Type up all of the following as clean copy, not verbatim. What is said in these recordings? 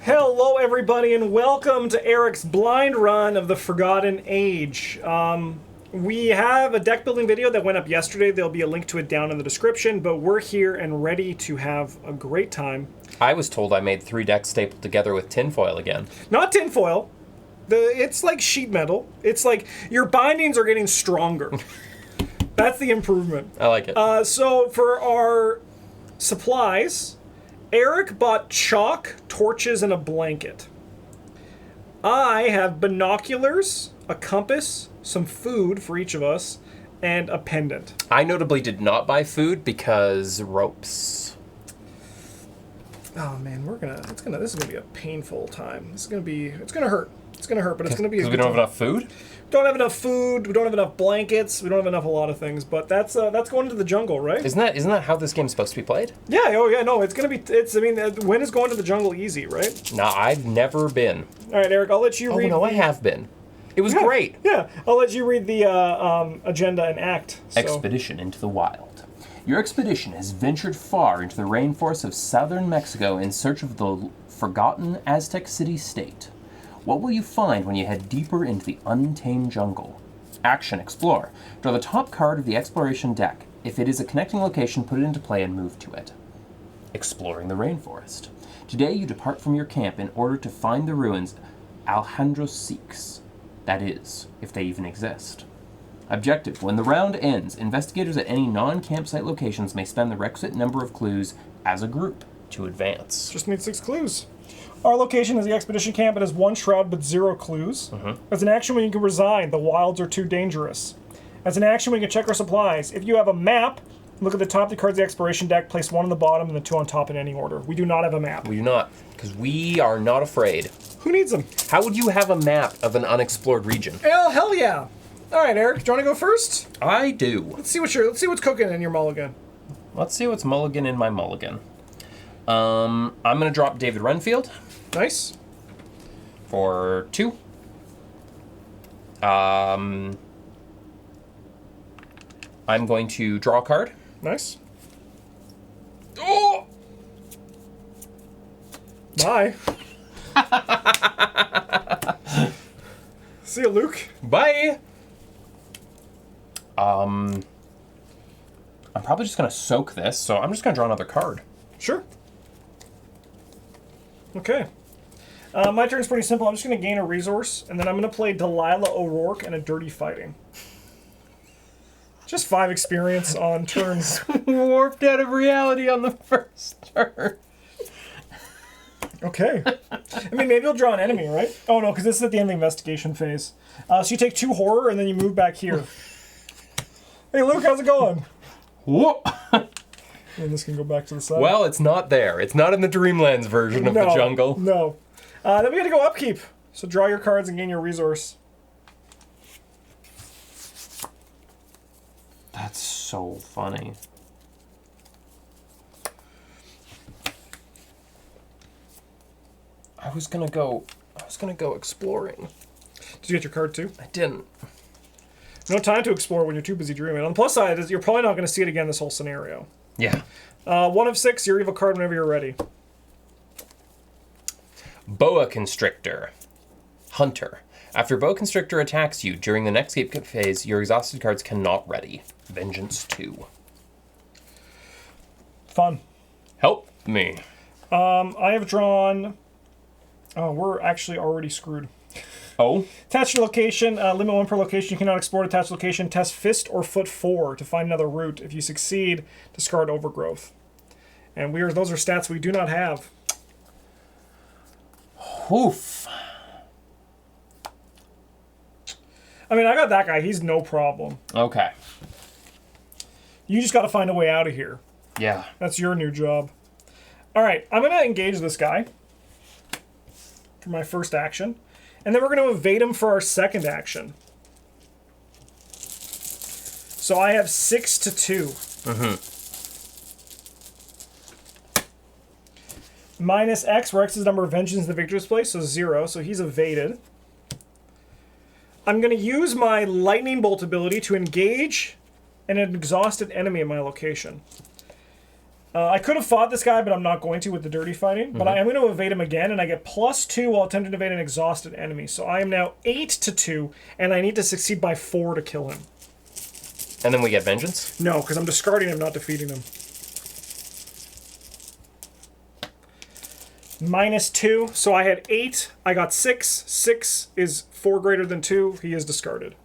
Hello, everybody, and welcome to Eric's blind run of the Forgotten Age. We have a deck building video that went up yesterday. There'll be a link to it down in the description, but we're here and ready to have a great time. I was told I made 3 decks stapled together with tinfoil again. Not tinfoil. It's like sheet metal. It's like your bindings are getting stronger. That's the improvement. I like it. So for our supplies, Eric bought chalk, torches, and a blanket. I have binoculars, a compass, some food for each of us, and a pendant. I notably did not buy food because ropes. Oh man, this is gonna be a painful time. It's gonna hurt. It's gonna hurt, but it's gonna be. Because we don't have enough food? Don't have enough food. We don't have enough blankets. We don't have enough a lot of things. But that's going into the jungle, right? Isn't that how this game's supposed to be played? Yeah. Oh yeah. No, it's gonna be. When is going to the jungle easy, right? No, I've never been. All right, Eric. I'll let you read. Oh no, I have been. It was great. Yeah, I'll let you read the agenda and act. So. Expedition into the wild. Your expedition has ventured far into the rainforests of southern Mexico in search of the forgotten Aztec city-state. What will you find when you head deeper into the untamed jungle? Action: explore. Draw the top card of the exploration deck. If it is a connecting location, put it into play and move to it. Exploring the rainforest. Today you depart from your camp in order to find the ruins Alejandro seeks. That is, if they even exist. Objective: when the round ends, investigators at any non-campsite locations may spend the requisite number of clues as a group to advance. Just need 6 clues. Our location is the expedition camp. It has 1 shroud but 0 clues. As an action, when you can resign, the wilds are too dangerous. As an action, we can check our supplies. If you have a map, look at the top of the cards of the exploration deck, place 1 on the bottom and the 2 on top in any order. We do not have a map. We do not, because we are not afraid. Who needs them? How would you have a map of an unexplored region? Hell yeah! All right, Eric, do you want to go first? I do. Let's see what's cooking in your mulligan. Let's see what's mulligan in my mulligan. I'm gonna drop David Renfield. Nice. For 2. I'm going to draw a card. Nice. Oh! Bye. See you, Luke. Bye! I'm probably just gonna soak this, so I'm just gonna draw another card. Sure. Okay. My turn's pretty simple. I'm just going to gain a resource, and then I'm going to play Delilah O'Rourke and a Dirty Fighting. Just 5 experience on turns. Warped out of reality on the first turn. Okay. I mean, maybe you'll draw an enemy, right? Oh, no, because this is at the end of the investigation phase. So you take 2 horror, and then you move back here. Hey, Luke, how's it going? Whoa! And this can go back to the side. Well, it's not there. It's not in the Dreamlands version of the jungle. No. Then we got to go upkeep. So draw your cards and gain your resource. That's so funny. I was gonna go exploring. Did you get your card too? I didn't. No time to explore when you're too busy dreaming. On the plus side, is you're probably not going to see it again this whole scenario. Yeah. 1 of 6, you reveal a card whenever you're ready. Boa Constrictor. Hunter. After Boa Constrictor attacks you during the next escape phase, your exhausted cards cannot ready. Vengeance 2. Fun. Help me. I have drawn... Oh, we're actually already screwed. Oh? Attach your location. Limit 1 per location. You cannot explore attached location. Test fist or foot 4 to find another route. If you succeed, discard overgrowth. And those are stats we do not have. Oof. I mean, I got that guy. He's no problem. Okay. You just got to find a way out of here. Yeah. That's your new job. All right, I'm going to engage this guy for my first action. And then we're going to evade him for our second action. So I have 6 to 2. Minus X, where X is the number of vengeance in the victor's place, so 0. So he's evaded. I'm going to use my lightning bolt ability to engage an exhausted enemy in my location. I could have fought this guy, but I'm not going to with the dirty fighting. But I am going to evade him again, and I get +2 while attempting to evade an exhausted enemy. So I am now 8-2, and I need to succeed by 4 to kill him. And then we get vengeance? No, because I'm discarding him, not defeating him. -2, so I had 8. I got 6. 6 is 4 greater than 2. He is discarded.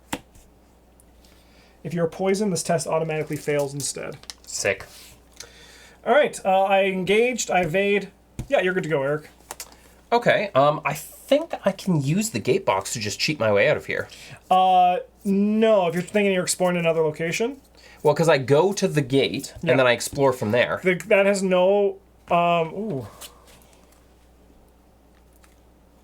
If you're poisoned, this test automatically fails instead. Sick. All right, I engaged, I evade. Yeah, you're good to go, Eric. Okay, I think I can use the gate box to just cheat my way out of here. No, if you're thinking you're exploring another location. Well, because I go to the gate, and then I explore from there. That has no, ooh.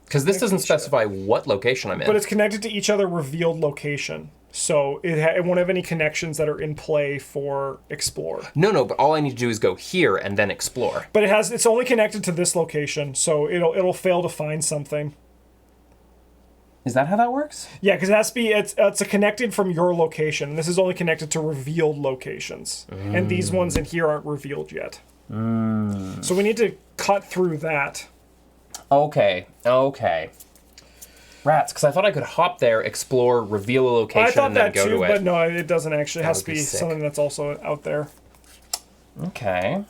Because this doesn't specify what location I'm in. But it's connected to each other revealed location. So it won't have any connections that are in play for explore. No, but all I need to do is go here and then explore. But it's only connected to this location, so it'll fail to find something. Is that how that works? Yeah, because it has to be it's connected from your location. This is only connected to revealed locations, and these ones in here aren't revealed yet. So we need to cut through that. Okay. Rats, because I thought I could hop there, explore, reveal a location, I thought and then that go too, to it. but no, it doesn't actually. It has to would be be sick. something that's also out there. Okay.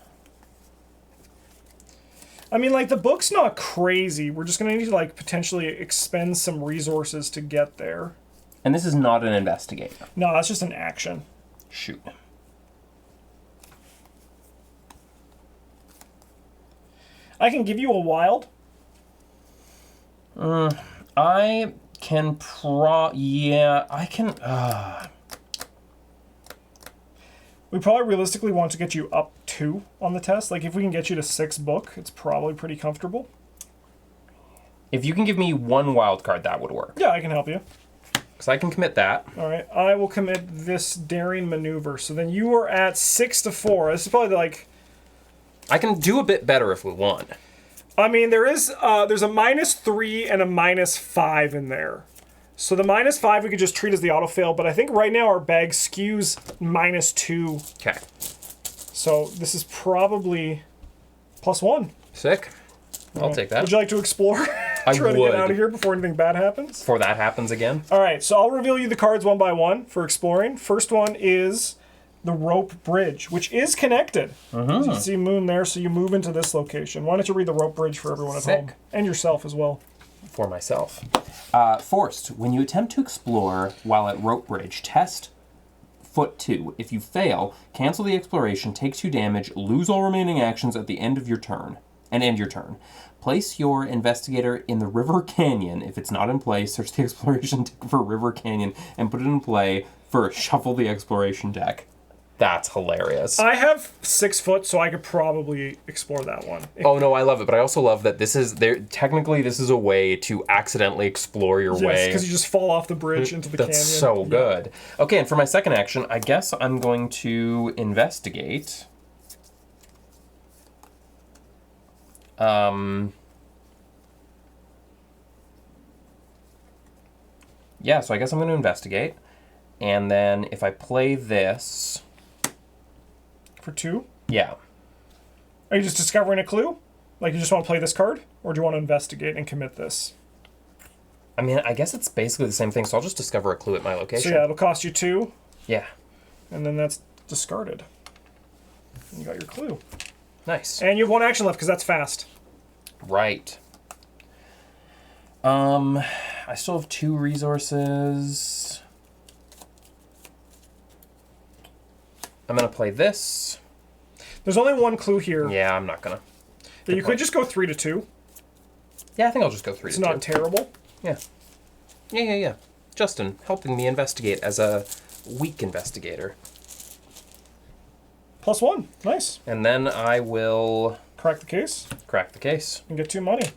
I mean, like, the book's not crazy. We're just gonna need to, like, potentially expend some resources to get there. And this is not an investigate. No, that's just an action. Shoot. I can give you a wild. I can yeah, I can, We probably realistically want to get you up 2 on the test. Like, if we can get you to 6 book, it's probably pretty comfortable. if you can give me 1 wild card, that would work. Yeah, I can help you. Because I can commit that. All right, I will commit this daring maneuver. So then you are at 6-4. This is probably like, I can do a bit better if we want. I mean, there's a -3 and a -5 in there. So the -5 we could just treat as the auto fail, but I think right now our bag skews -2. Okay. So this is probably +1. Sick. I'll take that. Would you like to explore? I Try to would. get out of here before anything bad happens. Before that happens again. All right, so I'll reveal you the cards one by one for exploring. First one is the rope bridge, which is connected. As you see Moon there, so you move into this location. Why don't you read the rope bridge for everyone at Sick. home? And yourself as well. For myself. Forced. When you attempt to explore while at rope bridge, test foot 2. If you fail, cancel the exploration, take 2 damage, lose all remaining actions at the end of your turn, and end your turn. Place your investigator in the river canyon. If it's not in play, search the exploration deck for river canyon and put it in play for shuffle the exploration deck. That's hilarious. I have 6 foot, so I could probably explore that one. Oh no, I love it, but I also love that this is there. Technically, this is a way to accidentally explore your Yes, way. because you just fall off the bridge into the That's canyon. so Yeah. good. Okay, and for my second action, I guess I'm going to investigate. Yeah, so I guess I'm going to investigate, and then if I play this, For 2? yeah. Are you just discovering a clue? Like, you just want to play this card? Or do you want to investigate and commit this? I mean, I guess it's basically the same thing, so I'll just discover a clue at my So location. yeah, it'll cost you 2, Yeah. and then that's discarded. And you got your clue. Nice. And you have 1 action left, because that's fast. Right. I still have 2 resources. I'm gonna play this. There's only 1 clue here. Yeah, I'm not gonna. You could just go 3-2. Yeah, I think I'll just go 3 It's to not 2. terrible. Yeah. Yeah. Justin, helping me investigate as a weak investigator. +1. Nice. And then I will Crack the case crack the case. and get 2 money.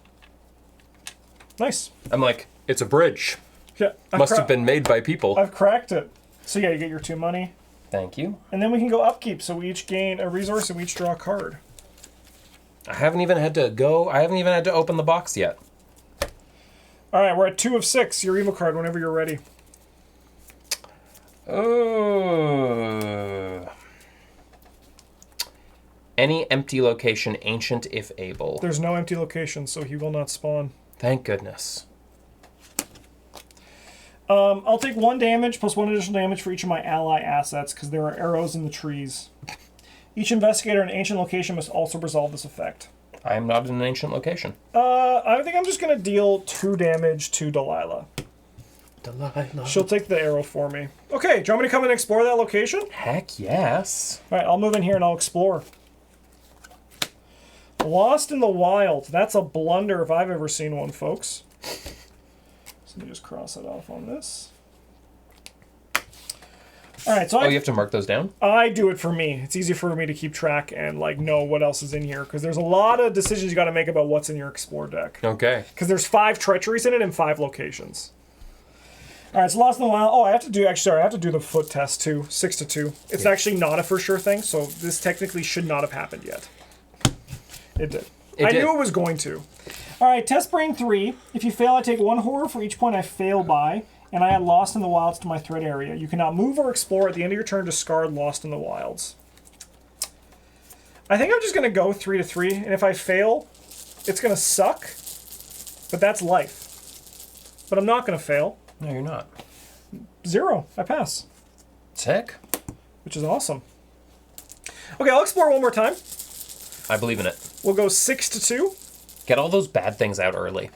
Nice. I'm like, it's a bridge. Yeah. Must have been made by people. I've cracked it. So yeah, you get your 2 money. Thank you. And then we can go upkeep, so we each gain a resource and we each draw a card. I haven't even had to open the box yet. Alright, we're at 2 of 6. Your evil card whenever you're ready. Any empty location, ancient if able. There's no empty location, so he will not spawn. Thank goodness. I'll take 1 damage plus 1 additional damage for each of my ally assets, because there are arrows in the trees. Each investigator in an ancient location must also resolve this effect. I am not in an ancient location. I think I'm just going to deal 2 damage to Delilah. Delilah. She'll take the arrow for me. Okay, do you want me to come and explore that location? Heck yes. All right, I'll move in here and I'll explore. Lost in the Wild. That's a blunder if I've ever seen one, folks. So let me just cross it off on this. All right, so Oh, you have to mark those down? I do it for me. It's easy for me to keep track and like know what else is in here, because there's a lot of decisions you got to make about what's in your explore deck. Okay. Because there's 5 treacheries in it and 5 locations. All right, so Lost in the Wild. Oh, I have to do the foot test too. 6 to 2. It's actually not a for sure thing, so this technically should not have happened yet. It did. I knew it was going to. All right, test brain 3. If you fail, I take 1 horror for each point I fail by, and I add Lost in the Wilds to my threat area. You cannot move or explore at the end of your turn. Discard Lost in the Wilds. I think I'm just going to go 3 to 3, and if I fail, it's going to suck, but that's life. But I'm not going to fail. No, you're not. 0. I pass. Sick. Which is awesome. Okay, I'll explore one more time. I believe in it. We'll go 6 to 2. Get all those bad things out early.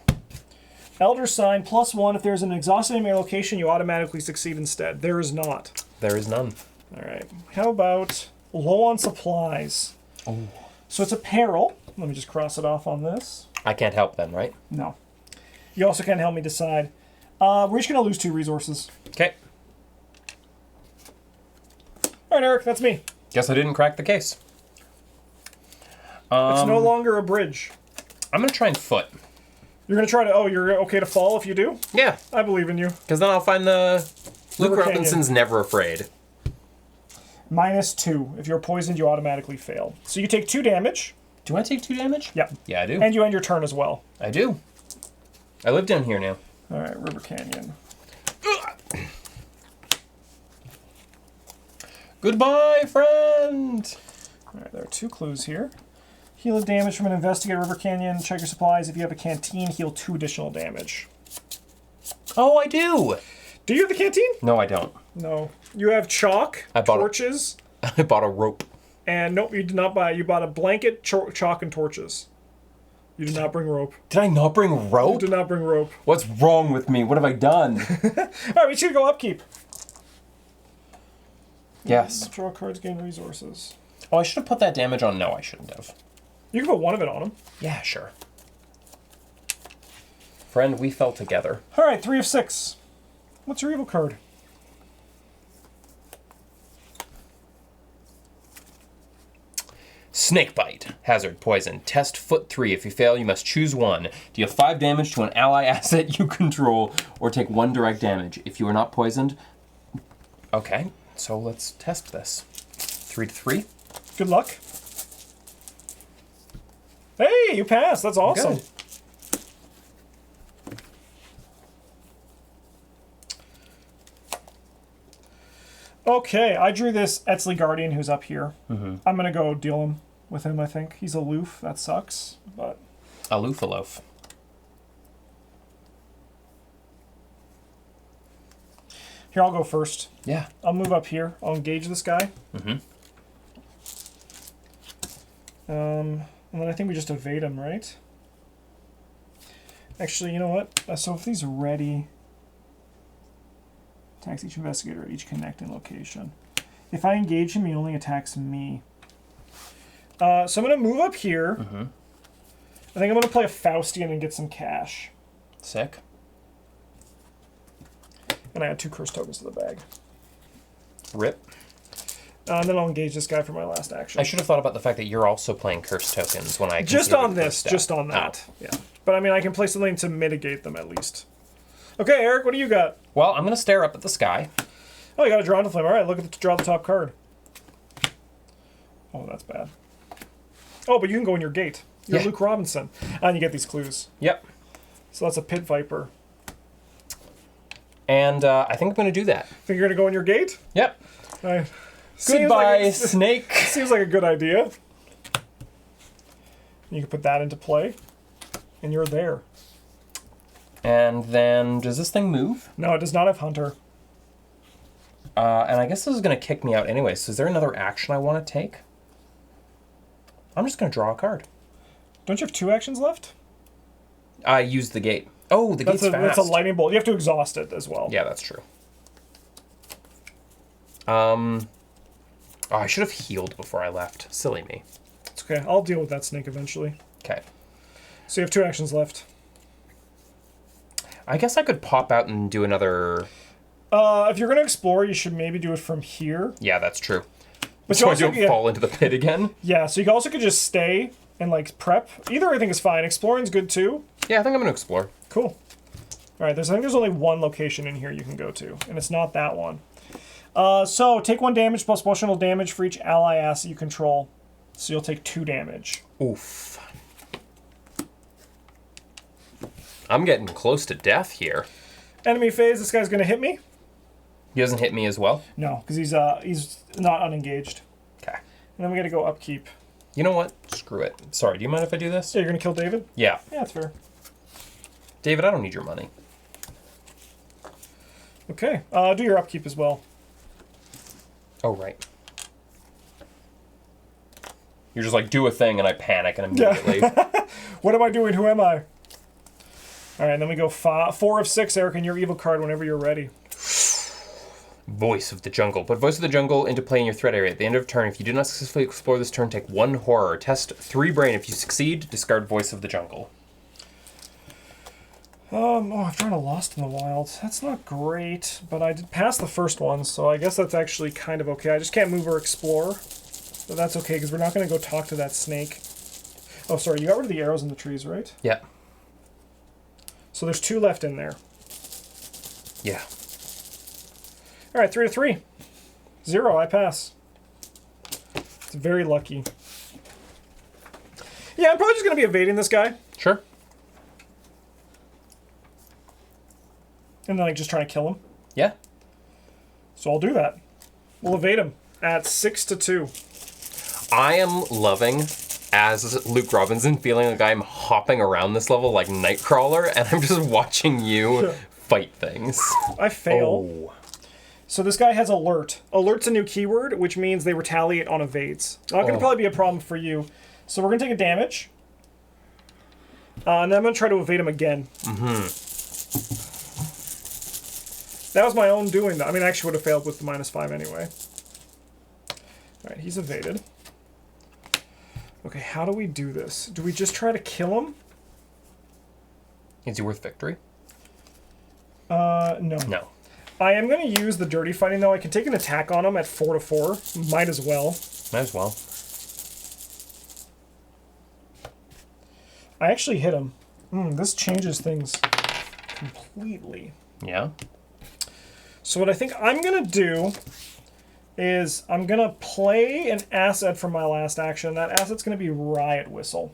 Elder Sign, +1. If there's an exhausted enemy location, you automatically succeed instead. There is not. There is none. All right. How about low on supplies? Oh. So it's a peril. Let me just cross it off on this. I can't help then, right? No. You also can't help me decide. We're just going to lose 2 resources. Okay. All right, Eric, that's me. Guess I didn't crack the case. It's no longer a bridge. I'm going to try and foot. You're going to try to... Oh, you're okay to fall if you do? Yeah. I believe in you. Because then I'll find the... Luke River Robinson's never afraid. -2. If you're poisoned, you automatically fail. So you take 2 damage. Do I take 2 damage? Yep. Yeah, I do. And you end your turn as well. I do. I live down here now. All right, River Canyon. Goodbye, friend! All right, there are 2 clues here. Heal the damage from an investigator, River Canyon. Check your supplies. If you have a canteen, heal 2 additional damage. Oh, I do! Do you have the canteen? No, I don't. No. You have chalk, I bought torches, I bought a rope. and nope, you did not buy. You bought a blanket, chalk, and torches. You did not bring rope. Did I not bring You rope? did not bring rope. What's wrong with me? What have I done? All right, we should go upkeep. Yes. Draw cards, gain resources. Oh, I should have put that damage on. No, I shouldn't have. You can put 1 of it on him. Yeah, sure. Friend, we fell together. All right, 3 of 6. What's your evil card? Snakebite. Hazard. Poison. Test foot 3. If you fail, you must choose 1. Deal 5 damage to an ally asset you control, or take 1 direct damage. If you are not poisoned... Okay, so let's test this. 3 to 3. Good luck. Hey, you passed. That's awesome. Good. Okay, I drew this Etzley Guardian who's up here. I'm going to go deal him with him, I think. He's aloof. That sucks, but... Aloof aloof. Here, I'll go first. Yeah. I'll move up here. I'll engage this guy. And then I think we just evade him, right? Actually, you know what? So if he's ready... Attacks each investigator at each connecting location. If I engage him, he only attacks me. So I'm going to move up here. I think I'm going to play a Faustian and get some cash. Sick. And I add 2 curse tokens to the bag. Rip. And then I'll engage this guy for my last action. I should have thought about the fact that you're also playing curse tokens when I Just considered on it this, first step. just on that. Yeah. But I mean, I can play something to mitigate them at least. Okay, Eric, what do you got? Well, I'm going to stare up at the sky. Oh, you got a draw into flame. All right, look at draw the top card. Oh, that's bad. Oh, but you can go in your gate. You're Yeah. Luke Robinson. And you get these clues. Yep. So that's a Pit Viper. And I think I'm going to do that. Think you're going to go in your gate? Yep. All right. Goodbye, Seems snake. like a good idea. You can put that into play, and you're there. And then, does this thing move? No, it does not have Hunter. And I guess this is going to kick me out anyway, so is there another action I want to take? I'm just going to draw a card. Don't you have 2 actions left? I used the gate. Oh, the gate's fast. That's a lightning bolt. You have to exhaust it as well. Yeah, that's true. Oh, I should have healed before I left. Silly me. It's okay. I'll deal with that snake eventually. Okay. So you have 2 actions left. I guess I could pop out and do another... If you're going to explore, you should maybe do it from here. Yeah, that's true. But So you I also, don't fall into the pit again? Yeah, so you also could just stay and, like, prep. Either I think is fine. Exploring's good, too. Yeah, I think I'm going to explore. Cool. All right, I think there's only 1 location in here you can go to, and it's not that one. So take 1 damage plus proportional damage for each ally asset you control. So you'll take 2 damage. Oof. I'm getting close to death here. Enemy phase, this guy's going to hit me? He doesn't hit me as well? No, because he's not unengaged. Okay. And then we got to go upkeep. You know what? Screw it. Sorry, do you mind if I do this? Yeah, you're going to kill David? Yeah. Yeah, that's fair. David, I don't need your money. Okay, do your upkeep as well. Oh, right. You're just like, do a thing, and I panic, and immediately... What am I doing? Who am I? All right, and then we go 4 of 6, Eric, and your evil card whenever you're ready. Voice of the Jungle. Put Voice of the Jungle into play in your threat area. At the end of turn, if you do not successfully explore this turn, take 1 horror. Test 3 brain. If you succeed, discard Voice of the Jungle. Oh, I've drawn a Lost in the Wild. That's not great, but I did pass the first one, so I guess that's actually kind of okay. I just can't move or explore, but that's okay, because we're not going to go talk to that snake. Oh, sorry, you got rid of the arrows in the trees, right? Yeah. So there's 2 left in there. Yeah. All right, 3 to 3. 0, I pass. It's very lucky. Yeah, I'm probably just going to be evading this guy. Sure. And then, like, just trying to kill him. Yeah. So I'll do that. We'll evade him at 6 to 2. I am loving, as Luke Robinson, feeling like I'm hopping around this level like Nightcrawler, and I'm just watching you fight things. I fail. Oh. So this guy has alert. Alert's a new keyword, which means they retaliate on evades. Not going to probably be a problem for you. So we're going to take a damage. And then I'm going to try to evade him again. That was my own doing, though. I mean, I actually would have failed with the -5 anyway. All right, he's evaded. Okay, how do we do this? Do we just try to kill him? Is he worth victory? No. No. I am going to use the dirty fighting, though. I can take an attack on him at 4 to 4. Might as well. Might as well. I actually hit him. This changes things completely. Yeah. So what I think I'm going to do is I'm going to play an asset from my last action. That asset's going to be Riot Whistle.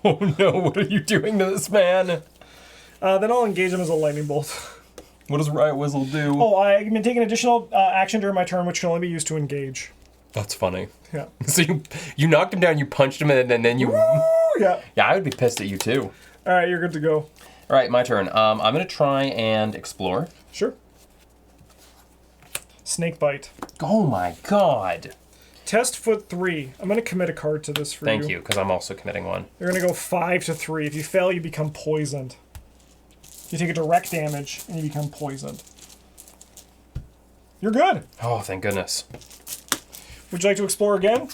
Oh no, what are you doing to this man? Then I'll engage him as a lightning bolt. What does Riot Whistle do? Oh, I can take an additional action during my turn, which can only be used to engage. That's funny. Yeah. So you knocked him down, you punched him, and then you... Woo! Yeah. Yeah, I would be pissed at you too. All right, you're good to go. All right, my turn. I'm going to try and explore. Sure. Snake Bite. Oh my god. Test foot 3. I'm going to commit a card to this for you. Thank you, because I'm also committing one. You're going to go 5 to 3. If you fail, you become poisoned. You take a direct damage, and you become poisoned. You're good. Oh, thank goodness. Would you like to explore again?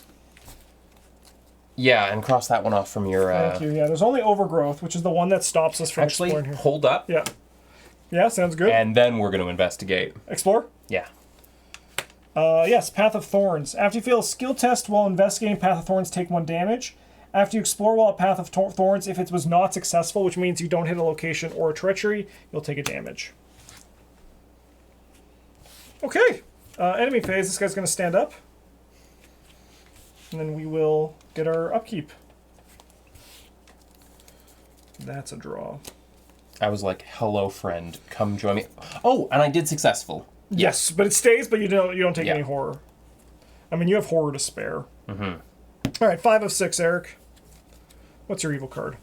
Yeah, and cross that one off from your... Thank you. Yeah, there's only Overgrowth, which is the one that stops us from Actually, exploring here. hold up. Yeah. Yeah, sounds good. And then we're going to investigate. Explore? Yeah. Yes, Path of Thorns. After you fail a skill test while investigating Path of Thorns, take 1 damage. After you explore while at Path of Thorns, if it was not successful, which means you don't hit a location or a treachery, you'll take a damage. Okay. Enemy phase. This guy's going to stand up. And then we will get our upkeep. That's a draw. I was like, hello, friend. Come join me. Oh, and I did successful. Yes, but it stays, but you don't take Yeah. any horror. I mean, you have horror to spare. All right, 5 of 6, Eric. What's your evil card?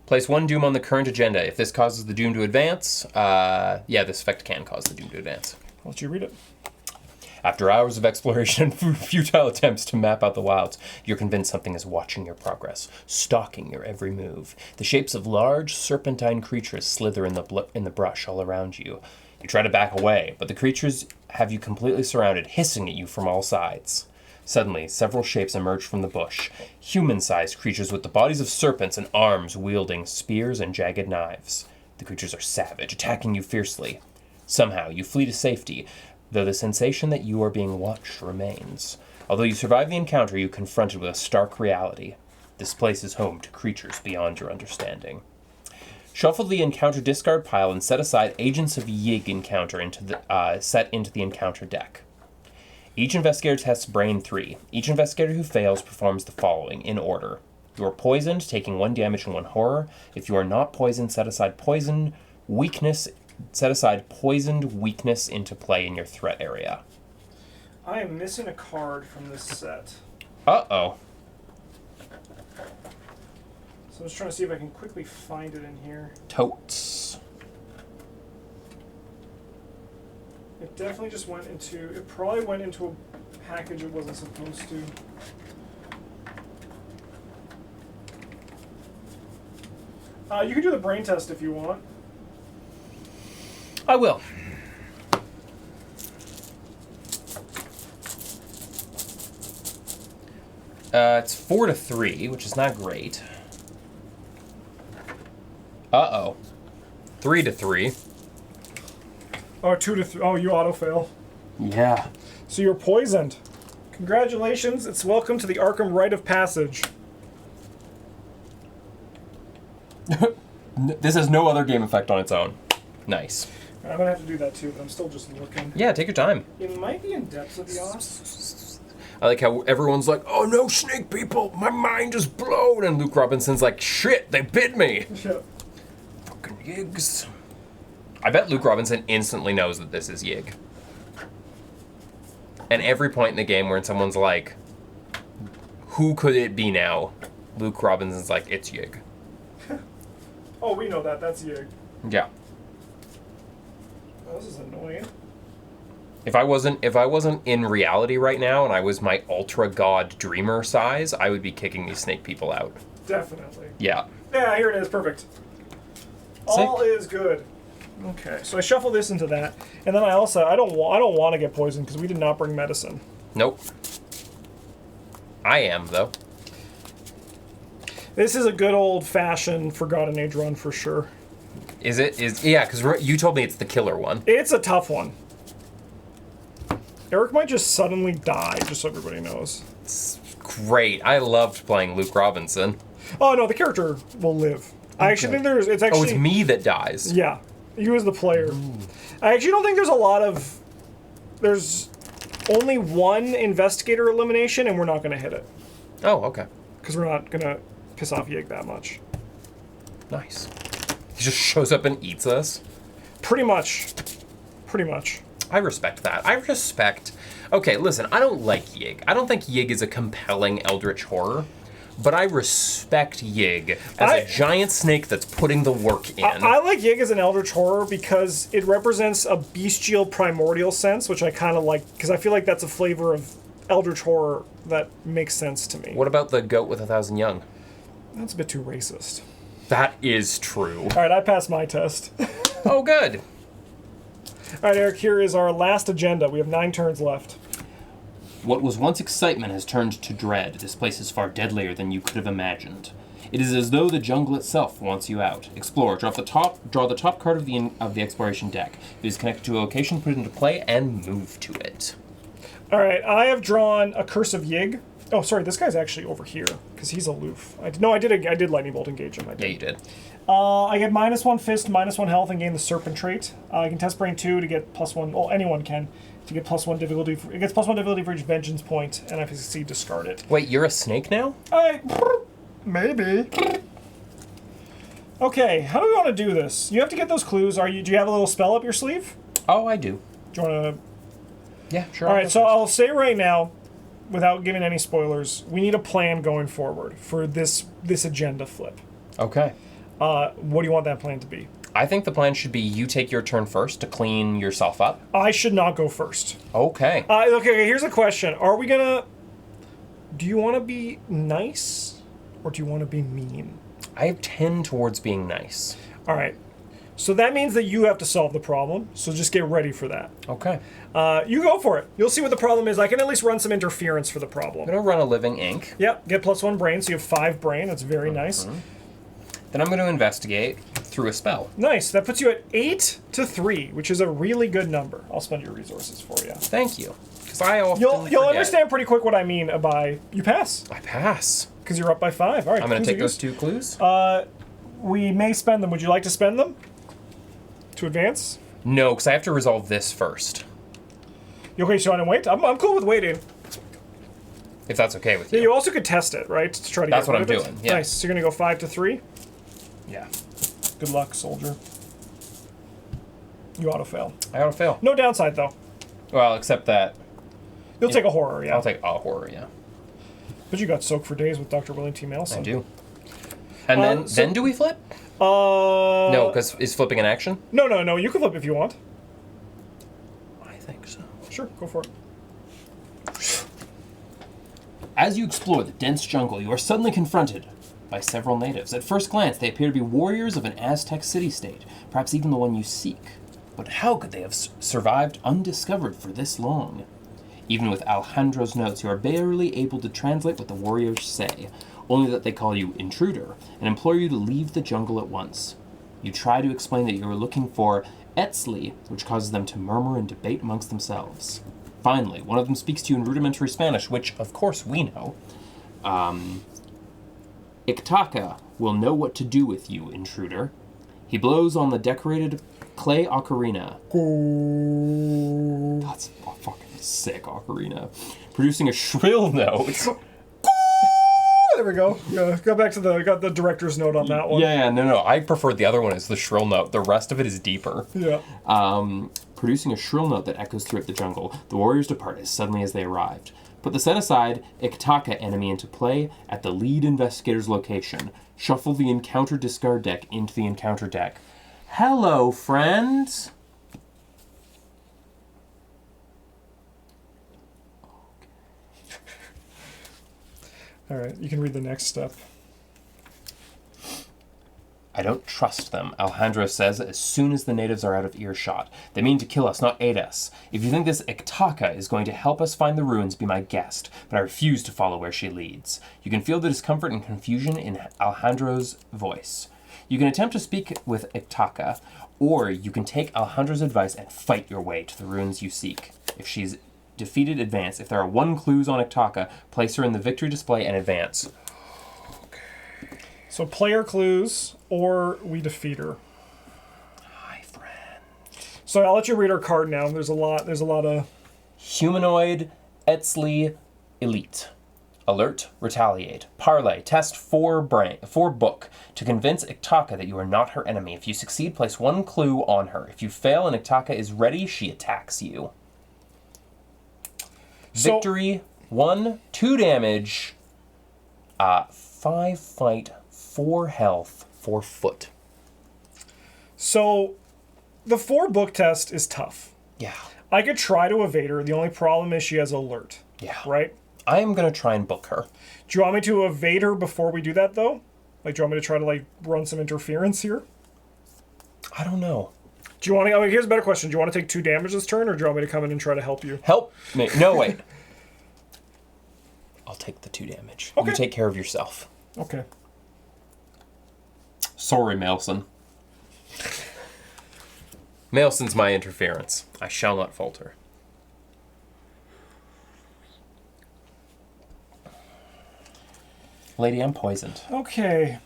Place 1 doom on the current agenda. If this causes the doom to advance, this effect can cause the doom to advance. I'll let you read it. After hours of exploration and futile attempts to map out the wilds, you're convinced something is watching your progress, stalking your every move. The shapes of large serpentine creatures slither in the brush all around you. You try to back away, but the creatures have you completely surrounded, hissing at you from all sides. Suddenly, several shapes emerge from the bush. Human-sized creatures with the bodies of serpents and arms wielding spears and jagged knives. The creatures are savage, attacking you fiercely. Somehow, you flee to safety, though the sensation that you are being watched remains. Although you survive the encounter, you're confronted with a stark reality. This place is home to creatures beyond your understanding. Shuffle the encounter discard pile and set aside Agents of Yig encounter set into the encounter deck. Each investigator tests Brain 3. Each investigator who fails performs the following, in order. You are poisoned, taking 1 damage and 1 horror. If you are not poisoned, set aside poisoned weakness into play in your threat area. I am missing a card from this set. Uh-oh. So I'm just trying to see if I can quickly find it in here. Totes. It definitely just went into... It probably went into a package it wasn't supposed to. You can do the brain test if you want. I will. It's 4 to 3, which is not great. Uh-oh. 3 to 3. Oh, 2 to 3. Oh, you auto-fail. Yeah. So you're poisoned. Congratulations. It's welcome to the Arkham Rite of Passage. This has no other game effect on its own. Nice. I'm going to have to do that too, but I'm still just looking. Yeah, take your time. It might be in Depths of the Oz. I like how everyone's like, oh no, snake people, my mind is blown. And Luke Robinson's like, shit, they bit me. Yeah. Fucking Yigs. I bet Luke Robinson instantly knows that this is Yig. And every point in the game where someone's like, who could it be now? Luke Robinson's like, it's Yig. Oh, we know that. That's Yig. Yeah. Oh, this is annoying. If I wasn't in reality right now and I was my ultra god dreamer size, I would be kicking these snake people out. Definitely. Yeah. Yeah, here it is. Perfect. All is good. Okay, so I shuffle this into that, and then I don't want to get poisoned because we did not bring medicine. Nope. I am though. This is a good old-fashioned Forgotten Age run for sure. Is it? Yeah, because you told me it's the killer one. It's a tough one. Eric might just suddenly die, just so everybody knows. It's great. I loved playing Luke Robinson. Oh no, the character will live. I actually think it's actually... Oh, it's me that dies. Yeah, you as the player. Ooh. I actually don't think there's a lot of... There's only 1 investigator elimination, and we're not going to hit it. Oh, okay. Because we're not going to piss off Yig that much. Nice. He just shows up and eats us? Pretty much. Pretty much. I respect that. I respect... Okay, listen, I don't like Yig. I don't think Yig is a compelling eldritch horror. But I respect Yig as a giant snake that's putting the work in. I like Yig as an eldritch horror because it represents a bestial primordial sense, which I kind of like, because I feel like that's a flavor of eldritch horror that makes sense to me. What about the goat with 1,000 young? That's a bit too racist. That is true. All right, I passed my test. Oh, good. All right, Eric, here is our last agenda. We have 9 turns left. What was once excitement has turned to dread. This place is far deadlier than you could have imagined. It is as though the jungle itself wants you out. Explore. Draw the top card of the exploration deck. If it is connected to a location, put it into play and move to it. All right, I have drawn a Curse of Yig. Oh, sorry, this guy's actually over here because he's aloof. I did lightning bolt engage him. Yeah, you did. I get -1 fist, -1 health, and gain the serpent trait. I can test brain 2 to get +1. Well, anyone can. To get +1 difficulty. It gets +1 difficulty for each vengeance point, and if I succeed, discard it. Wait, you're a snake now? Maybe. Okay, how do we want to do this? You have to get those clues. Do you have a little spell up your sleeve? Oh, I do. Do you want to? Yeah, sure. All right, so I'll say right now, without giving any spoilers, we need a plan going forward for this agenda flip. Okay. What do you want that plan to be? I think the plan should be you take your turn first to clean yourself up. I should not go first. Okay. Okay, here's a question. Do you want to be nice or do you want to be mean? I tend towards being nice. All right. So that means that you have to solve the problem. So just get ready for that. Okay. You go for it. You'll see what the problem is. I can at least run some interference for the problem. I'm going to run a living ink. Yep. Get +1 brain, so you have 5 brain. That's very nice. Then I'm going to investigate through a spell. Nice. That puts you at 8 to 3, which is a really good number. I'll spend your resources for you. Thank you. Because I often You'll forget. understand pretty quick what I mean by you pass. I pass. Because you're up by 5. All right. I'm going clues to are take those used. 2 clues. We may spend them. Would you like to spend them? To advance? No, because I have to resolve this first. Okay, so you want to wait? I'm cool with waiting. If that's okay with you. Yeah, you also could test it, right? To try to That's get what rid I'm of it. doing, yeah. Nice. So you're going to go 5 to 3? Yeah. Good luck, soldier. You auto-fail. I gotta fail. No downside, though. Well, except that You'll take a horror, yeah. I'll take a horror, yeah. But you got soaked for days with Dr. William T. Mailson. I do. And then do we flip? No, because is flipping an action? No. You can flip if you want. I think so. Sure, go for it. As you explore the dense jungle, you are suddenly confronted by several natives. At first glance, they appear to be warriors of an Aztec city-state, perhaps even the one you seek. But how could they have survived undiscovered for this long? Even with Alejandro's notes, you are barely able to translate what the warriors say, only that they call you intruder and implore you to leave the jungle at once. You try to explain that you are looking for Etzli, which causes them to murmur and debate amongst themselves. Finally, one of them speaks to you in rudimentary Spanish, which, of course, we know. Ictaca will know what to do with you, intruder. He blows on the decorated clay ocarina. That's a fucking sick ocarina. Producing a shrill note. There we go. Go back to got the director's note on that one. Yeah, no. I prefer the other one as the shrill note. The rest of it is deeper. Yeah. Producing a shrill note that echoes throughout the jungle, the warriors depart as suddenly as they arrived. Put the set-aside Ictaca enemy into play at the lead investigator's location. Shuffle the encounter discard deck into the encounter deck. Hello, friends! All right, you can read the next step. I don't trust them, Alejandro says as soon as the natives are out of earshot. They mean to kill us, not aid us. If you think this Ictaca is going to help us find the ruins, be my guest, but I refuse to follow where she leads. You can feel the discomfort and confusion in Alejandro's voice. You can attempt to speak with Ictaca, or you can take Alejandro's advice and fight your way to the ruins you seek. If she's defeated, advance. If there are 1 clues on Ictaca, place her in the victory display and advance. So player clues, or we defeat her. Hi, friend. So I'll let you read her card now. There's a lot of... Humanoid, Etzli, Elite. Alert, retaliate. Parlay, test 4 book. To convince Ictaca that you are not her enemy. If you succeed, place 1 clue on her. If you fail and Ictaca is ready, she attacks you. So, Victory, 1, 2 damage, 5 fight, 4 health, 4 foot. So the 4 book test is tough. Yeah. I could try to evade her. The only problem is she has alert. Yeah. Right? I am going to try and book her. Do you want me to evade her before we do that, though? Like, do you want me to try to, run some interference here? I don't know. Do you want to... here's a better question. Do you want to take 2 damage this turn, or do you want me to come in and try to help you? Help me. No, wait. I'll take the 2 damage. Okay. You take care of yourself. Okay. Sorry, Mailson. Mailson's my interference. I shall not falter. Lady, I'm poisoned. Okay.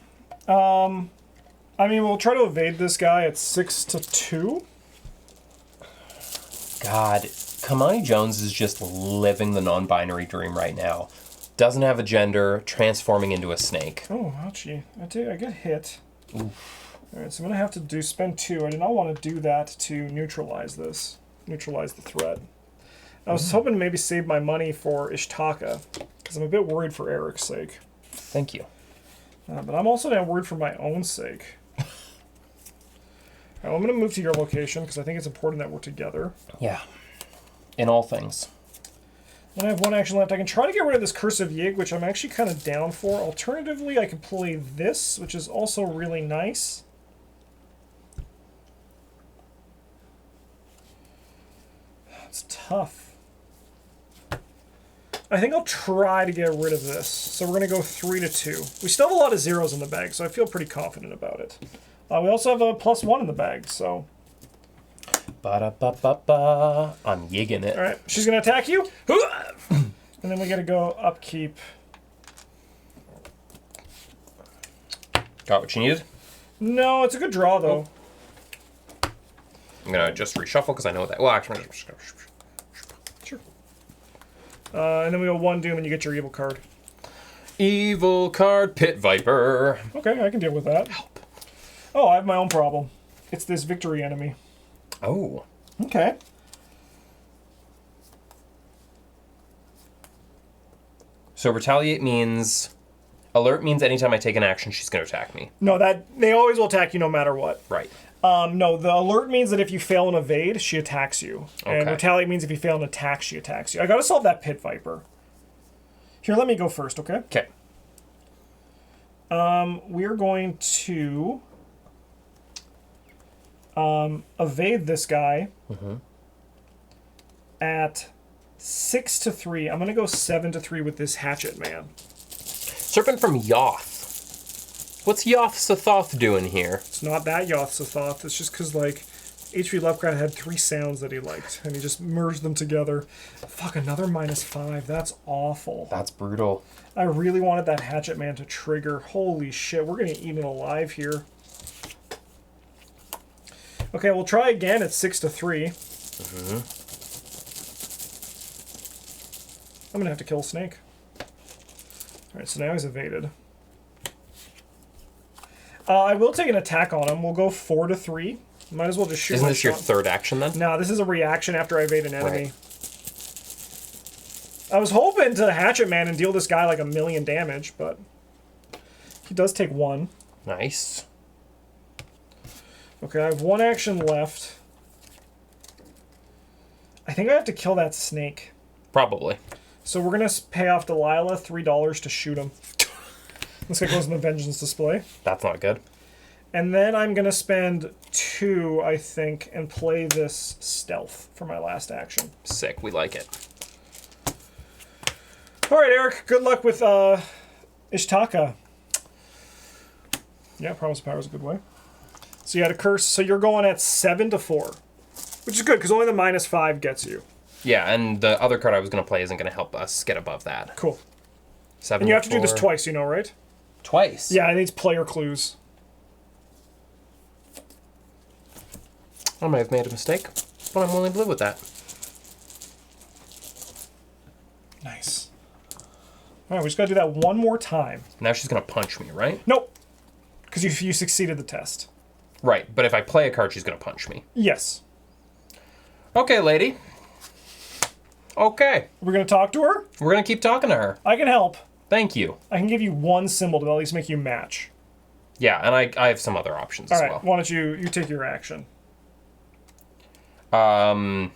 We'll try to evade this guy at 6 to 2. God, Kamani Jones is just living the non-binary dream right now. Doesn't have a gender, transforming into a snake. Oh, ouchie. I get hit. Oof. Alright, so I'm going to have to spend 2. I do not want to do that to neutralize this. Neutralize the threat. I was hoping to maybe save my money for Ishtaka, because I'm a bit worried for Eric's sake. Thank you. But I'm also now worried for my own sake. Right, well, I'm going to move to your location, because I think it's important that we're together. Yeah. In all things. Then I have one action left. I can try to get rid of this Curse of Yig, which I'm actually kind of down for. Alternatively, I could play this, which is also really nice. It's tough. I think I'll try to get rid of this. So we're going to go 3-2. We still have a lot of zeros in the bag, so I feel pretty confident about it. We also have a +1 in the bag, so... Ba-da-ba-ba-ba. I'm yigging it. All right, she's going to attack you. And then we got to go upkeep. Got what you needed? No, it's a good draw, though. I'm going to just reshuffle because I know that. Well, actually, I'm just gonna... Sure. And then we go 1 Doom and you get your evil card. Evil card, Pit Viper. Okay, I can deal with that. Help. Oh, I have my own problem. It's this victory enemy. Oh. Okay. So retaliate means... Alert means anytime I take an action, she's going to attack me. No, that they always will attack you no matter what. Right. No, the alert means that if you fail an evade, she attacks you. And Okay. retaliate means if you fail an attack, she attacks you. I gotta solve that Pit Viper. Here, let me go first, okay? Okay. We're going to evade this guy at 6-3. I'm gonna go 7-3 with this Hatchet Man. Serpent from Yoth. What's Yoth Sothoth doing here? It's not that Yoth Sothoth. It's just because, like, H.P. Lovecraft had 3 sounds that he liked, and he just merged them together. Fuck, another -5. That's awful. That's brutal. I really wanted that Hatchet Man to trigger. Holy shit, we're going to eat him alive here. Okay, we'll try again at 6-3. I'm going to have to kill Snake. Alright, so now he's evaded. I will take an attack on him. We'll go 4-3. Might as well just shoot. Isn't this your third action then? No, this is a reaction after I evade an enemy. Right. I was hoping to Hatchet Man and deal this guy like 1,000,000 damage, but he does take 1. Nice. Okay, I have 1 action left. I think I have to kill that snake. Probably. So we're going to pay off Delilah $3 to shoot him. This guy goes in the Vengeance display. That's not good. And then I'm going to spend 2, I think, and play this Stealth for my last action. Sick. We like it. All right, Eric. Good luck with Ishtaka. Yeah, Promise of Power is a good way. So you had a curse. So you're going at 7-4, which is good because only the -5 gets you. Yeah, and the other card I was going to play isn't going to help us get above that. Cool. 7 and you have to do this twice, you know, right? Twice? Yeah, it needs player clues. I might have made a mistake, but I'm willing to live with that. Nice. All right, we just got to do that one more time. Now she's going to punch me, right? Nope. Because you succeeded the test. Right, but if I play a card, she's going to punch me. Yes. Okay, lady. Okay. We're going to talk to her? We're going to keep talking to her. I can help. Thank you. I can give you 1 symbol to at least make you match. Yeah, and I have some other options as well. All right, why don't you take your action? Oh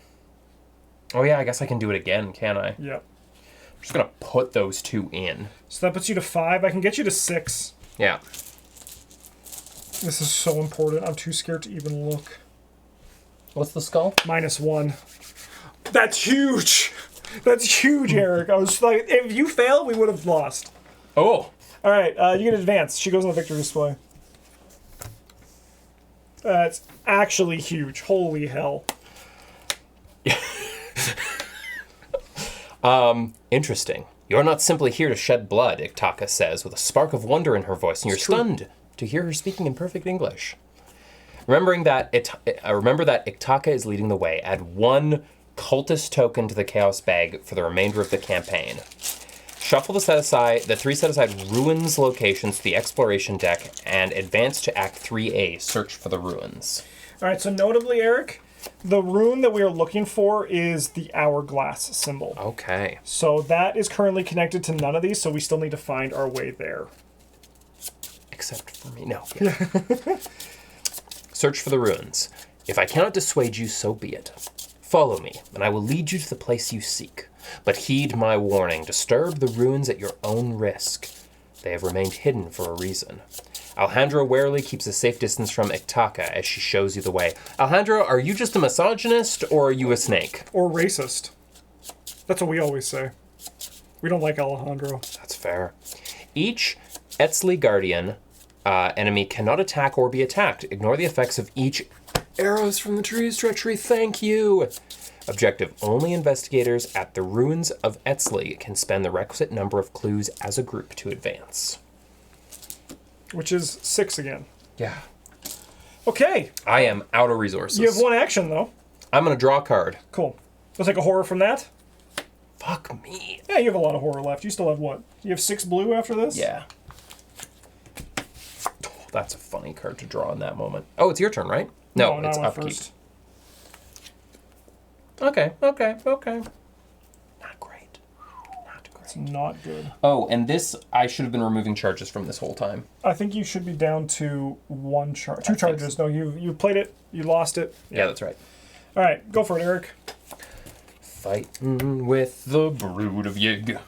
yeah, I guess I can do it again, can I? Yep. I'm just going to put those 2 in. So that puts you to 5. I can get you to 6. Yeah. This is so important. I'm too scared to even look. What's the skull? -1. That's huge. That's huge, Eric. I was like, if you fail, we would have lost. Oh. All right, you get advance. She goes on the victory display. That's actually huge. Holy hell. Interesting. You're not simply here to shed blood, Iktaka says, with a spark of wonder in her voice, and you're stunned to hear her speaking in perfect English. Remember that Iktaka is leading the way. Add 1 cultist token to the Chaos bag for the remainder of the campaign. Shuffle the 3 set-aside ruins locations to the exploration deck, and advance to Act 3A, search for the ruins. All right, so notably, Eric, The rune that we are looking for is the hourglass symbol. Okay. So that is currently connected to none of these, so we still need to find our way there. Except for me. No. Yeah. Search for the runes. If I cannot dissuade you, so be it. Follow me, and I will lead you to the place you seek. But heed my warning. Disturb the runes at your own risk. They have remained hidden for a reason. Alejandra warily keeps a safe distance from Iktaka as she shows you the way. Alejandra, are you just a misogynist, or are you a snake? Or racist. That's what we always say. We don't like Alejandro. That's fair. Each Etzli Guardian enemy cannot attack or be attacked. Ignore the effects of each arrows from the tree's treachery. Thank you. Objective. Only investigators at the ruins of Etzli can spend the requisite number of clues as a group to advance. Which is 6 again. Yeah. Okay. I am out of resources. You have 1 action, though. I'm going to draw a card. Cool. Let's take a horror from that. Fuck me. Yeah, you have a lot of horror left. You still have what? You have 6 blue after this? Yeah. Oh, that's a funny card to draw in that moment. Oh, it's your turn, right? No, it's I went upkeep. first. Okay. Not great. Not great. It's not good. Oh, and this, I should have been removing charges from this whole time. I think you should be down to 1 charge. 2 think charges. No, you played it. You lost it. Yeah, that's right. All right, go for it, Eric. Fighting with the brood of Yig.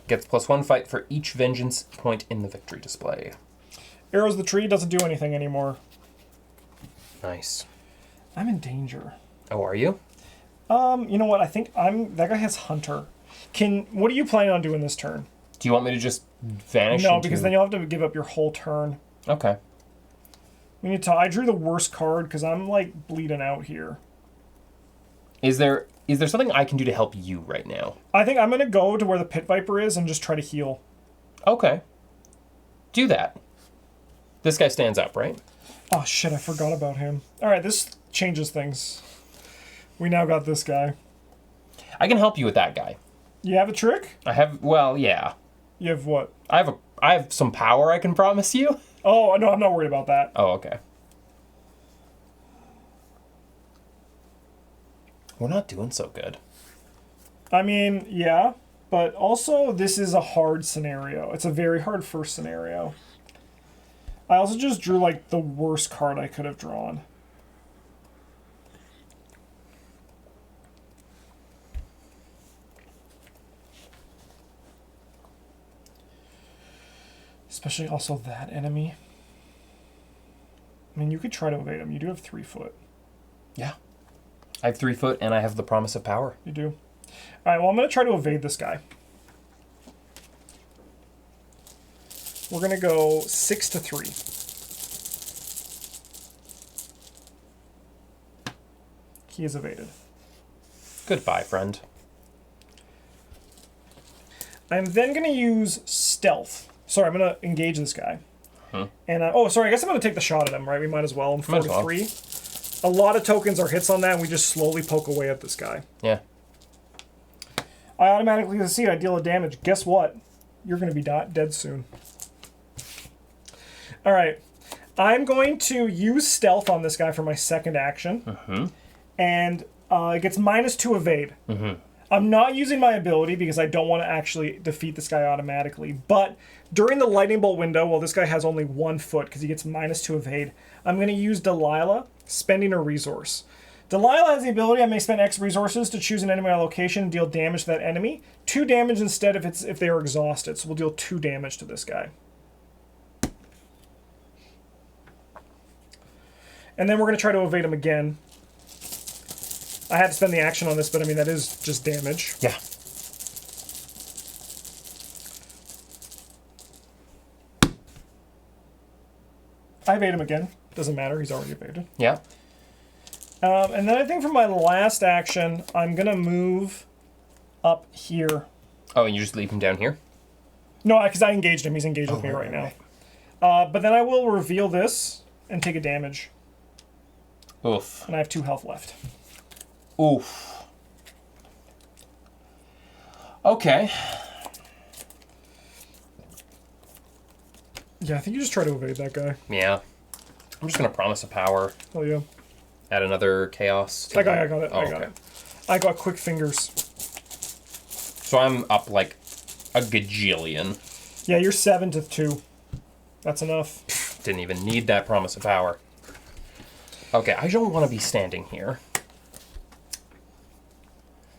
Gets +1 fight for each vengeance point in the victory display. Arrows the tree doesn't do anything anymore. Nice. I'm in danger. Oh, are you? You know what? I think that guy has Hunter. What are you planning on doing this turn? Do you want me to just vanish? No, because then you'll have to give up your whole turn. Okay. We need to. I drew the worst card because I'm like bleeding out here. Is there something I can do to help you right now? I think I'm gonna go to where the Pit Viper is and just try to heal. Okay. Do that. This guy stands up, right? Oh shit! I forgot about him. All right, this changes things. We now got this guy. I can help you with that guy. You have a trick? I have. Well, yeah. You have what? I have some power I can promise you. Oh no, I'm not worried about that. Oh, okay. We're not doing so good. I mean, yeah, but also this is a hard scenario. It's a very hard first scenario. I also just drew like the worst card I could have drawn. Especially also that enemy. I mean, you could try to evade him. You do have 3 foot. Yeah. I have 3 foot and I have the promise of power. You do. All right, well, I'm going to try to evade this guy. We're going to go 6 to 3. He is evaded. Goodbye, friend. I'm then going to use stealth. Sorry, I'm going to engage this guy. And oh, sorry, I guess I'm going to take the shot at him, right? We might as well. I'm 4 to 3. A lot of tokens are hits on that, and we just slowly poke away at this guy. Yeah. I automatically succeed. I deal a damage. Guess what? You're going to be dead soon. All right. I'm going to use stealth on this guy for my second action. And it gets -2 evade. I'm not using my ability because I don't want to actually defeat this guy automatically. But during the lightning bolt window, while this guy has only 1 foot because he gets -2 evade, I'm going to use Delilah, spending a resource. Delilah has the ability, I may spend X resources to choose an enemy on location and deal damage to that enemy. 2 damage instead if they are exhausted. So we'll deal 2 damage to this guy. And then we're going to try to evade him again. I had to spend the action on this, but I mean, that is just damage. Yeah. I evade him again. Doesn't matter, he's already evaded. Yeah. And then I think for my last action, I'm going to move up here. Oh, and you just leave him down here? No, because I engaged him. He's engaged with me right now. But then I will reveal this and take a damage. Oof. And I have 2 health left. Oof. Okay. Yeah, I think you just try to evade that guy. Yeah. I'm just gonna promise a power. Oh yeah. Add another chaos. I got it. Oh, I got okay. it. I got quick fingers. So I'm up like a gajillion. Yeah, you're 7 to 2. That's enough. Didn't even need that promise of power. Okay, I don't want to be standing here.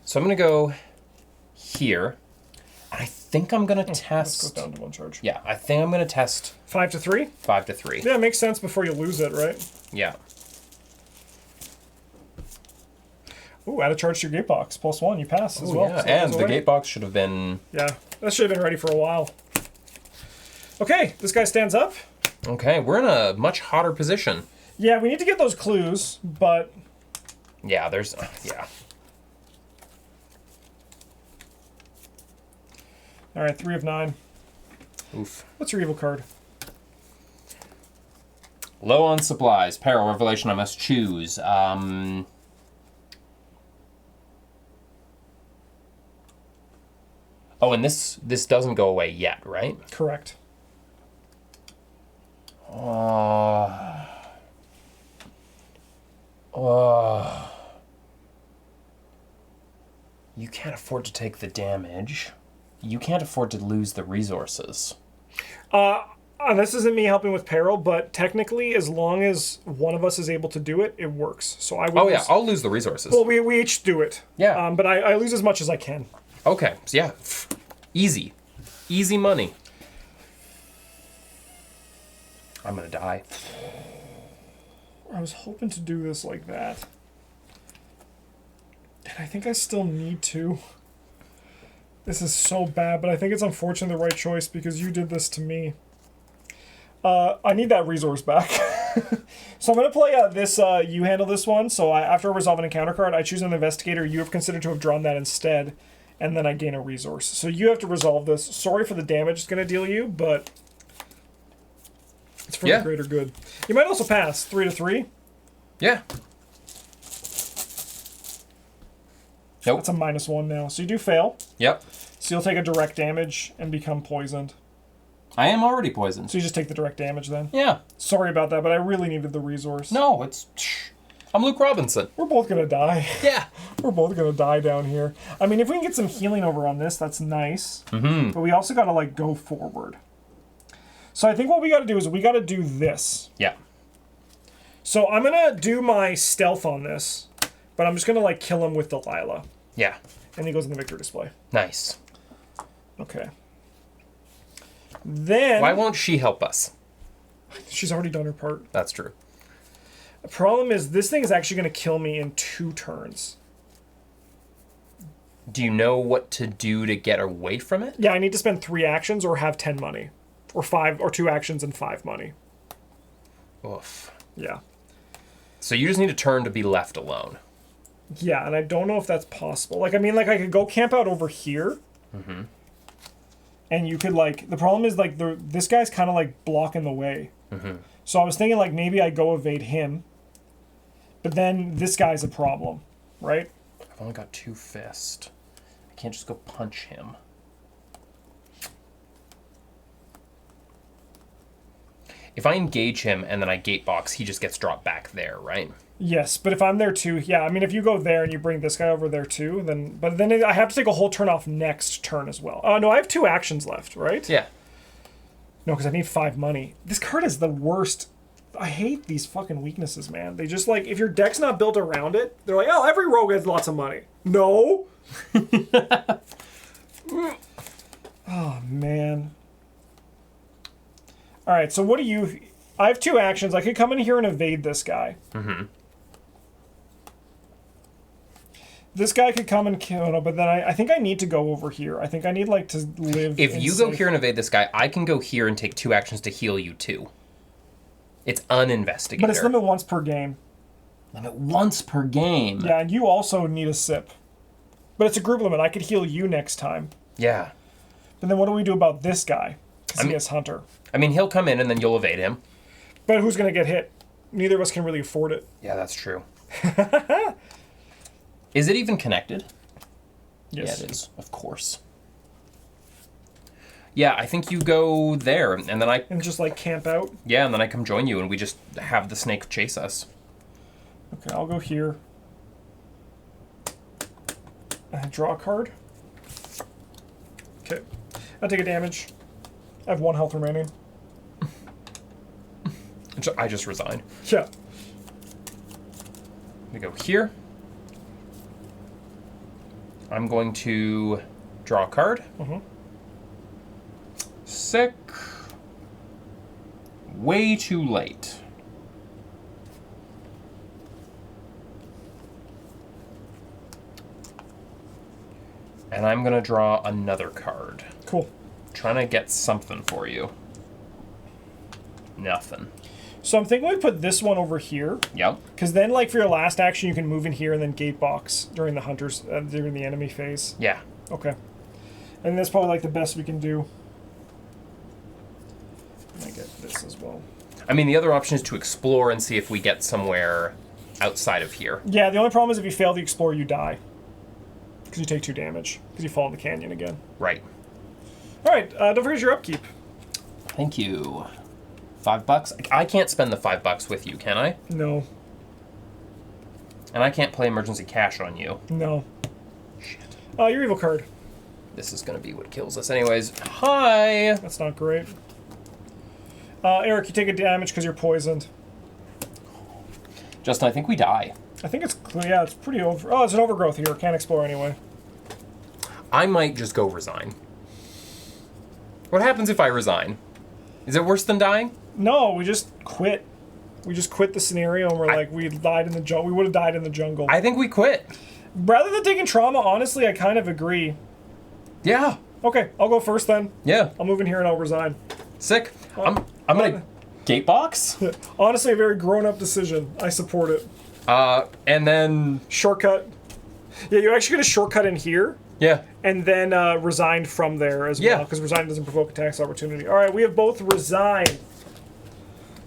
So I'm gonna go here. I think I'm gonna This test. goes down to 1 charge. Yeah, I think I'm gonna test 5 to 3. 5 to 3. Yeah, it makes sense before you lose it, right? Yeah. Ooh, add a charge to your gate box. +1, you pass as Oh, well. yeah. So And goes the away. gate box should have been. Yeah, that should have been ready for a while. Okay, this guy stands up. Okay, we're in a much hotter position. Yeah, we need to get those clues, but Yeah, there's. Yeah. all right, 3 of 9. Oof. What's your evil card? Low on supplies. Peril, revelation, I must choose. Oh, and this doesn't go away yet, right? Correct. You can't afford to take the damage. You can't afford to lose the resources. This isn't me helping with peril, but technically, as long as one of us is able to do it, it works. So I would. Oh, yeah, lose- I'll lose the resources. Well, we each do it. Yeah. But I lose as much as I can. Okay, so yeah. Easy. Easy money. I'm gonna die. I was hoping to do this like that. And I think I still need to. This is so bad, but I think it's unfortunately the right choice because you did this to me. I need that resource back. So I'm going to play this, you handle this one. So after I resolve an encounter card, I choose an investigator you have considered to have drawn that instead. And then I gain a resource. So you have to resolve this. Sorry for the damage it's going to deal you, but it's for the greater good. You might also pass 3 to 3. Yeah. Nope. That's a -1 now. So you do fail. Yep. So you'll take a direct damage and become poisoned. I am already poisoned. So you just take the direct damage then. Yeah. Sorry about that, but I really needed the resource. No, it's. I'm Luke Robinson. We're both going to die. Yeah. We're both going to die down here. I mean, if we can get some healing over on this, that's nice. Mm-hmm. But we also got to, like, go forward. So I think what we got to do is we got to do this. Yeah. So I'm going to do my stealth on this, but I'm just going to, like, kill him with Delilah. Yeah. And he goes in the victory display. Nice. Okay. Then... Why won't she help us? She's already done her part. That's true. The problem is this thing is actually going to kill me in 2 turns. Do you know what to do to get away from it? Yeah, I need to spend 3 actions or have 10 money. Or 5, or 2 actions and 5 money. Oof. Yeah. So you just need a turn to be left alone. Yeah, and I don't know if that's possible. Like, I mean, like, I could go camp out over here. Mm-hmm. And you could, like... The problem is, like, this guy's kind of, like, blocking the way. Mm-hmm. So I was thinking, like, maybe I go evade him. But then this guy's a problem, right? I've only got 2 fists. I can't just go punch him. If I engage him and then I gatebox, he just gets dropped back there, right? Yes, but if I'm there too... Yeah, I mean, if you go there and you bring this guy over there too, then... But then I have to take a whole turn off next turn as well. No, I have 2 actions left, right? Yeah. No, because I need 5 money. This card is the worst. I hate these fucking weaknesses, man. They just, like, if your deck's not built around it, they're like, oh, every rogue has lots of money. No! Oh, man. Alright, so what do you... I have 2 actions. I could come in here and evade this guy. Mm-hmm. This guy could come and kill... No, but then I think I need to go over here. I think I need, like, to live... If you go here and evade this guy, I can go here and take 2 actions to heal you too. It's uninvestigator. But it's limit once per game. Limit once per game. Yeah, and you also need a sip. But it's a group limit. I could heal you next time. Yeah. But then what do we do about this guy? Because he has Hunter. I mean, he'll come in and then you'll evade him. But who's going to get hit? Neither of us can really afford it. Yeah, that's true. Is it even connected? Yes. Yeah, it is. Of course. Yeah, I think you go there, and then And just, like, camp out? Yeah, and then I come join you, and we just have the snake chase us. Okay, I'll go here. Draw a card. Okay. I'll take a damage. I have 1 health remaining. I just resign. Yeah. We go here. I'm going to draw a card. Sick. Way too late. And I'm going to draw another card. Cool. Trying to get something for you. Nothing. So I'm thinking we put this one over here. Yep. Because then, like, for your last action, you can move in here and then gate box during the hunters, during the enemy phase. Yeah. Okay. And that's probably, like, the best we can do. And I get this as well. I mean, the other option is to explore and see if we get somewhere outside of here. Yeah, the only problem is if you fail to explore, you die. Because you take 2 damage. Because you fall in the canyon again. Right. All right, don't forget your upkeep. Thank you. $5? I can't spend the $5 with you, can I? No. And I can't play emergency cash on you. No. Shit. Your evil card. This is going to be what kills us anyways. Hi! That's not great. Eric, you take a damage because you're poisoned. Justin, I think we die. I think it's, yeah, it's pretty over. Oh, it's an overgrowth here. Can't explore anyway. I might just go resign. What happens if I resign? Is it worse than dying? No, we just quit. We just quit the scenario and we're like, we died in the jungle. We would have died in the jungle. I think we quit. Rather than taking trauma, honestly, I kind of agree. Yeah. Okay, I'll go first then. Yeah. I'll move in here and I'll resign. Sick. I'm gonna gatebox. Honestly, a very grown-up decision. I support it. And then Shortcut. Yeah, you're actually going to shortcut in here. yeah. And then resigned from there as well, because resign doesn't provoke a tax opportunity. All right, we have both resigned.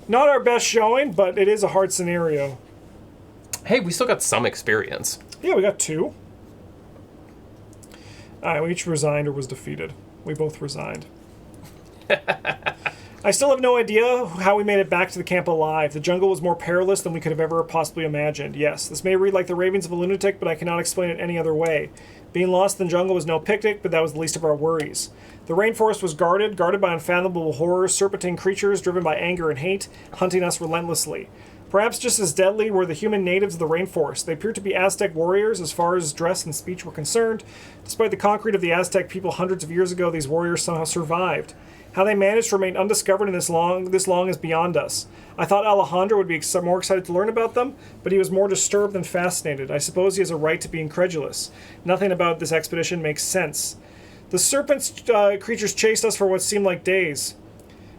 Not our best showing, but it is a hard scenario. Hey, we still got some experience. Yeah, we got 2. All right, we each resigned or was defeated. We both resigned. I still have no idea how we made it back to the camp alive. The jungle was more perilous than we could have ever possibly imagined. Yes, this may read like the ravings of a lunatic, but I cannot explain it any other way. Being lost in the jungle was no picnic, but that was the least of our worries. The rainforest was guarded by unfathomable horrors, serpentine creatures driven by anger and hate, hunting us relentlessly. Perhaps just as deadly were the human natives of the rainforest. They appeared to be Aztec warriors as far as dress and speech were concerned. Despite the concrete of the Aztec people hundreds of years ago, these warriors somehow survived. How they managed to remain undiscovered in this long is beyond us. I thought Alejandro would be more excited to learn about them, but he was more disturbed than fascinated. I suppose he has a right to be incredulous. Nothing about this expedition makes sense. The serpent creatures chased us for what seemed like days.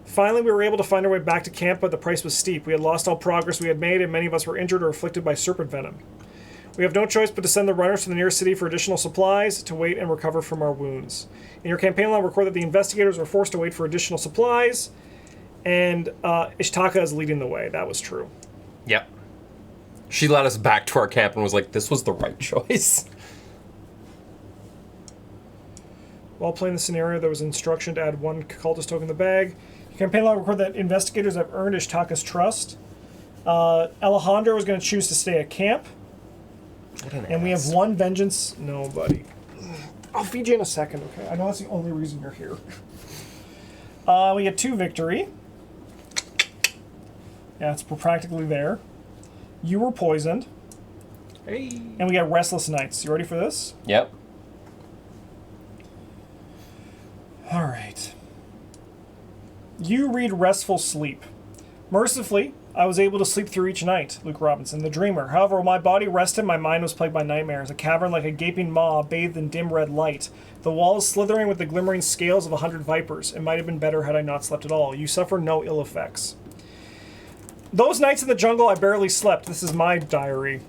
Finally, we were able to find our way back to camp, but the price was steep. We had lost all progress we had made, and many of us were injured or afflicted by serpent venom. We have no choice but to send the runners to the nearest city for additional supplies to wait and recover from our wounds. In your campaign log, record that the investigators were forced to wait for additional supplies, and Ishtaka is leading the way. That was true. Yep. She led us back to our camp and was like, this was the right choice. While playing the scenario, there was instruction to add 1 cultist token in the bag. Your campaign log record that investigators have earned Ishtaka's trust. Alejandro is going to choose to stay at camp. And we have 1 vengeance. No, buddy. I'll feed you in a second, okay? I know that's the only reason you're here. We get 2 victory. Yeah, we're practically there. You were poisoned. Hey. And we got Restless Nights. You ready for this? Yep. All right. You read Restful Sleep. Mercifully, I was able to sleep through each night, Luke Robinson, the dreamer. However, while my body rested, my mind was plagued by nightmares. A cavern like a gaping maw, bathed in dim red light. The walls slithering with the glimmering scales of 100 vipers. It might have been better had I not slept at all. You suffer no ill effects. Those nights in the jungle, I barely slept. This is my diary.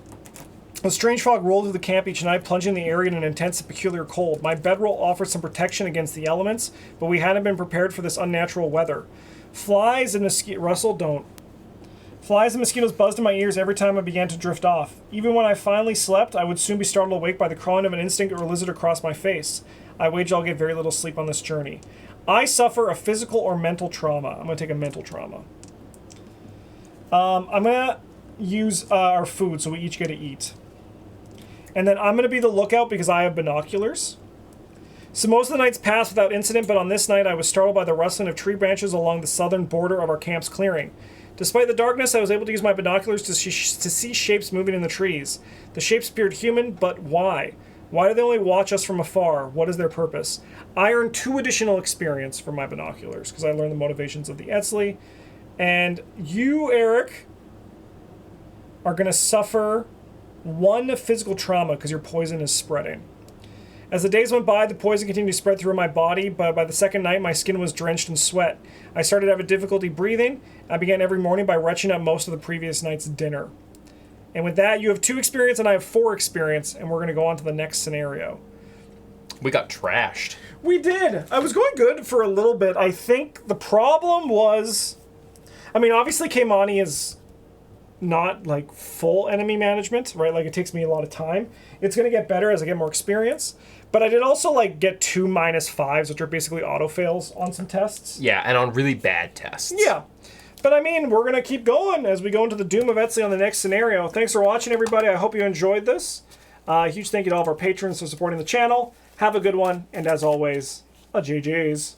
A strange fog rolled through the camp each night, plunging the area in an intense and peculiar cold. My bedroll offered some protection against the elements, but we hadn't been prepared for this unnatural weather. Flies and mosquitoes buzzed in my ears every time I began to drift off. Even when I finally slept, I would soon be startled awake by the crawling of an insect or a lizard across my face. I wager I'll get very little sleep on this journey. I suffer a physical or mental trauma. I'm going to take a mental trauma. I'm going to use our food, so we each get to eat. And then I'm going to be the lookout because I have binoculars. So most of the nights passed without incident, but on this night I was startled by the rustling of tree branches along the southern border of our camp's clearing. Despite the darkness, I was able to use my binoculars to see shapes moving in the trees. The shapes appeared human, but why? Why do they only watch us from afar? What is their purpose? I earned 2 additional experience from my binoculars because I learned the motivations of the Etzli. And you, Eric, are going to suffer 1 physical trauma because your poison is spreading. As the days went by, the poison continued to spread through my body, but by the second night, my skin was drenched in sweat. I started to have difficulty breathing. I began every morning by retching up most of the previous night's dinner. And with that, you have 2 experience and I have 4 experience, and we're going to go on to the next scenario. We got trashed. We did. I was going good for a little bit. I think the problem was... I mean, obviously, Keimani is not, like, full enemy management, right? Like, it takes me a lot of time. It's going to get better as I get more experience. But I did also, like, get 2 -5s, which are basically auto-fails on some tests. Yeah, and on really bad tests. Yeah. But, I mean, we're going to keep going as we go into the Doom of Etzli on the next scenario. Thanks for watching, everybody. I hope you enjoyed this. A huge thank you to all of our patrons for supporting the channel. Have a good one. And as always, a JJ's.